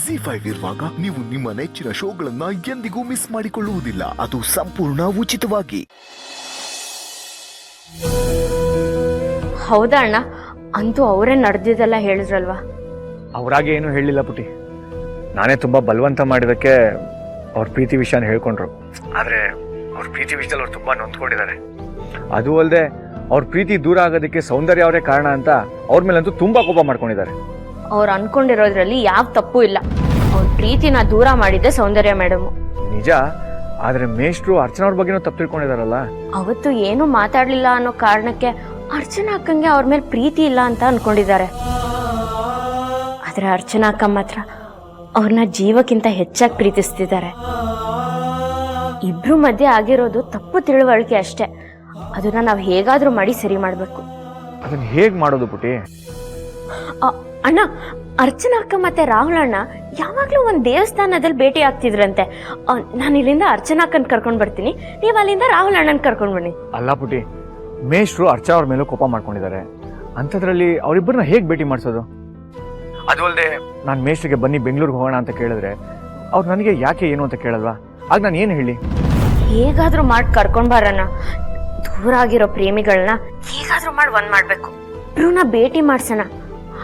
ZEE5 ಇರುವಾಗ ನೀವು ನಿಮ್ಮ ನೆಚ್ಚಿನ ಶೋಗಳನ್ನ ಎಂದಿಗೂ ಮಿಸ್ ಮಾಡಿಕೊಳ್ಳುವುದಿಲ್ಲ. ಅದು ಸಂಪೂರ್ಣ ಉಚಿತವಾಗಿ. ಹೌದಾ ಅಣ್ಣ, ಅಂತೂ ಅವರೇ ನಡೆದಿದ್ದೆಲ್ಲ ಹೇಳಿದ್ರಲ್ವಾ? ಅವರಾಗೆ ಏನು ಹೇಳಿಲ್ಲ ಪುಟಿ. ನಾನೇ ತುಂಬಾ ಬಲವಂತ ಮಾಡಿದಕ್ಕೆ ಅವ್ರ ಪ್ರೀತಿ ವಿಷಯನ ಹೇಳ್ಕೊಂಡ್ರು. ಆದ್ರೆ ಅವ್ರ ಪ್ರೀತಿ ವಿಷಯದಲ್ಲಿ ಅವ್ರು ತುಂಬಾ ನೊಂದ್ಕೊಂಡಿದ್ದಾರೆ. ಅದು ಅಲ್ಲದೆ ಅವ್ರ ಪ್ರೀತಿ ದೂರ ಆಗೋದಕ್ಕೆ ಸೌಂದರ್ಯ ಅವರೇ ಕಾರಣ ಅಂತ ಅವ್ರ ಮೇಲಂತೂ ತುಂಬಾ ಕೋಪ ಮಾಡ್ಕೊಂಡಿದ್ದಾರೆ. ಅವ್ರು ಅನ್ಕೊಂಡಿರೋದ್ರಲ್ಲಿ ಯಾವ ತಪ್ಪು ಇಲ್ಲ. ಅವ್ರ ಪ್ರೀತಿನ ದೂರ ಮಾಡಿದ್ದೆ ಸೌಂದರ್ಯ ಮೇಡಮ್. ನಿಜ, ಆದ್ರೆ ಮೇಷ್ಟ್ರು ಅರ್ಚನಾ ಅವ್ರ ಬಗ್ಗೆನೂ ತಪ್ಪು ತಿಳ್ಕೊಂಡಿದಾರಲ್ಲ. ಅವತ್ತು ಏನು ಮಾತಾಡ್ಲಿಲ್ಲ ಅನ್ನೋ ಕಾರಣಕ್ಕೆ ಅರ್ಚನಾ ಅಕ್ಕಂಗೆ ಅವ್ರ ಮೇಲೆ ಪ್ರೀತಿ ಇಲ್ಲ ಅಂತ ಅನ್ಕೊಂಡಿದ್ದಾರೆ. ಆದ್ರೆ ಅರ್ಚನಾ ಅಕ್ಕ ಮಾತ್ರ ಅವ್ರನ್ನ ಜೀವಕ್ಕಿಂತ ಹೆಚ್ಚಾಗಿ ಪ್ರೀತಿಸ್ತಿದ್ದಾರೆ. ಇಬ್ರು ಮಧ್ಯೆ ಆಗಿರೋದು ತಪ್ಪು ತಿಳುವಳಿಕೆ ಅಷ್ಟೇ. ಅದನ್ನ ನಾವು ಹೇಗಾದ್ರೂ ಮಾಡಿ ಸರಿ ಮಾಡ್ಬೇಕು. ಅದನ್ನ ಹೇಗ್ ಮಾಡೋದು ಪುಟಿ? ಅಣ್ಣ, ಅರ್ಚನಾ ಅಕ್ಕ ಮತ್ತೆ ರಾಹುಲ್ ಅಣ್ಣ ಯಾವಾಗ್ಲೂ ಒಂದ್ ದೇವಸ್ಥಾನದಲ್ಲಿ ಭೇಟಿ ಆಗ್ತಿದ್ರಂತೆ. ನಾನು ಇಲ್ಲಿಂದ ಅರ್ಚನಾ ಅಕ್ಕನ್ ಕರ್ಕೊಂಡ್ ಬರ್ತೀನಿ, ನೀವ್ ಅಲ್ಲಿಂದ ರಾಹುಲ್ ಅಣ್ಣನ್ ಕರ್ಕೊಂಡ್ ಬನ್ನಿ. ಅಲ್ಲ ಪುಟಿ, ಮೇಷ್ಟ್ರು ಅರ್ಚನಾ ಅವ್ರ ಮೇಲೂ ಕೋಪ ಮಾಡ್ಕೊಂಡಿದ್ದಾರೆ. ಅಂಥದ್ರಲ್ಲಿ ಅವರಿಬ್ಬರನ್ನ ಹೇಗ್ ಭೇಟಿ ಮಾಡಿಸೋದು? ಅದು ಅಲ್ಲದೆ ನಾನು ಮೇಷ್ಟ್ರಿಗೆ ಬನ್ನಿ ಬೆಂಗಳೂರಿಗೆ ಹೋಗೋಣ ಅಂತ ಕೇಳಿದ್ರೆ ಅವ್ರು ನನಗೆ ಯಾಕೆ ಏನು ಅಂತ ಕೇಳಲ್ವಾ? ಆಗ ನಾನು ಏನು ಹೇಳಿ? ಹೇಗಾದ್ರೂ ಮಾಡಿ ಕರ್ಕೊಂಡ್ ಬರೋಣ. ದೂರ ಆಗಿರೋ ಪ್ರೇಮಿಗಳನ್ನ ಹೇಗಾದ್ರೂ ಮಾಡಿ ಒಂದ್ ಮಾಡ್ಬೇಕು. ಇಬ್ರನ್ನ ಭೇಟಿ ಮಾಡ್ಸೋಣ.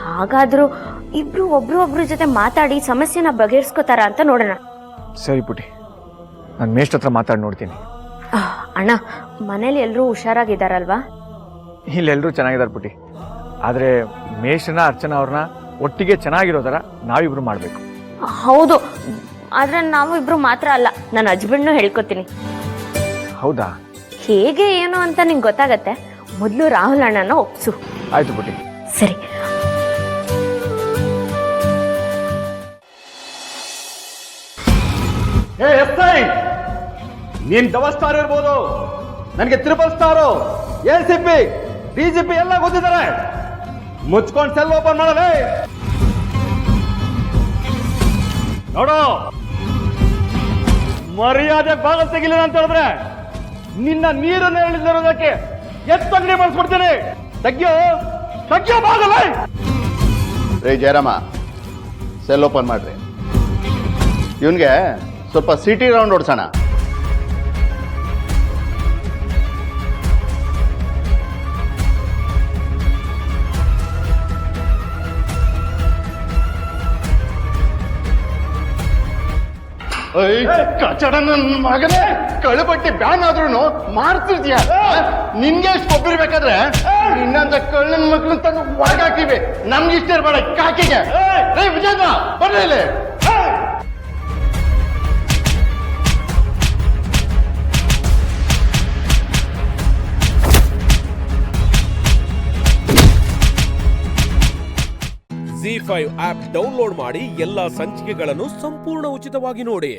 ಹಾಗಾದ್ರೂ ಇಬ್ರು ಒಬ್ರು ಜೊತೆ ಮಾತಾಡಿ ಸಮಸ್ಯೆನ ಬಗೆಹರಿಸ್ಕೋತಾರ ಅಂತ ನೋಡೋಣ. ಸರಿ ಪುಟಿ, ನಾನು ಮೇಷ್ಟ್ರ ಹತ್ರ ಮಾತಾಡಿ ನೋಡ್ತೀನಿ. ಅಣ್ಣ, ಮನೇಲಿ ಎಲ್ರೂ ಹುಷಾರಾಗಿದ್ದಾರಲ್ವಾ? ಇಲ್ಲೆಲ್ಲರೂ ಚೆನ್ನಾಗಿದ್ದಾರೆ ಪುಟಿ. ಆದ್ರೆ ಮೇಷ್ಟ್ರನ್ನ ಅರ್ಚನಾ ಅವ್ರನ್ನ ಒಟ್ಟಿಗೆ ಚೆನ್ನಾಗಿರೋ ಥರ ನಾವಿಬ್ರು ಮಾಡಬೇಕು. ಹೌದು, ಆದ್ರೆ ನಾವು ಇಬ್ರು ಮಾತ್ರ ಅಲ್ಲ, ನನ್ನ ಹಸ್ಬೆಂಡ್ನು ಹೇಳ್ಕೊತೀನಿ. ಹೌದಾ? ಹೇಗೆ ಏನು ಅಂತ ನಿಂಗೆ ಗೊತ್ತಾಗತ್ತೆ. ಮೊದಲು ರಾಹುಲ್ ಅಣ್ಣನ ಒಪ್ಸು. ಆಯ್ತು ಪುಟಿ. ಸರಿ. ನೀನ್ ಡಬಲ್ ಸ್ಟಾರ್ ಇರ್ಬೋದು, ನನಗೆ ತ್ರಿಬಲ್ ಸ್ಟಾರು, ACP DGP ಎಲ್ಲ ಗೊತ್ತಿದ್ದಾರೆ. ಮುಚ್ಕೊಂಡು ಸೆಲ್ ಓಪನ್ ಮಾಡಲೇ. ನೋಡು, ಮರ್ಯಾದೆ ಬಾಗಲ್ ತೆಗಿಲಿಲ್ಲ ಅಂತ ಹೇಳಿದ್ರೆ ನಿನ್ನ ನೀರು ನೇರಳಿರೋದಕ್ಕೆ ಎತ್ತಂಗಡಿ ಮಾಡಿಸ್ಬಿಡ್ತೀನಿ. ತೆಗ್ಯೋ ಬಾಗಲೇ. ರೇ ಜಯರಾಮ, ಸೆಲ್ ಓಪನ್ ಮಾಡ್ರಿ. ಇವನ್ಗೆ ಸ್ವಲ್ಪ ಸಿಟಿ ರೌಂಡ್ ಓಡಿಸೋಣ. ಕಚಡ ನನ್ನ ಮಗನೇ, ಕಳುಬಟ್ಟಿ ಬ್ಯಾನ್ ಆದ್ರೂ ಮಾಡ್ತಿರ್ತೀಯ. ನಿನ್ಗೆ ಎಷ್ಟು ಕೊಬ್ಬಿರ್ಬೇಕಾದ್ರೆ ಇನ್ನೊಂದ ಕಳ್ಳನ ಮಕ್ಳು ತಂದು ಒಳಗಾಕಿವಿ. ನಮ್ಗೆ ಇಷ್ಟ ಇರ್ಬೇಡ ಕಾಕಿಗೆ. ವಿಜೇಂದ್ರ ಬರ್ರಿ ಇಲ್ಲಿ. ZEE5 ಆಪ್ ಡೌನ್ಲೋಡ್ ಮಾಡಿ ಎಲ್ಲಾ ಸಂಚಿಕೆಗಳನ್ನು ಸಂಪೂರ್ಣ ಉಚಿತವಾಗಿ ನೋಡಿ.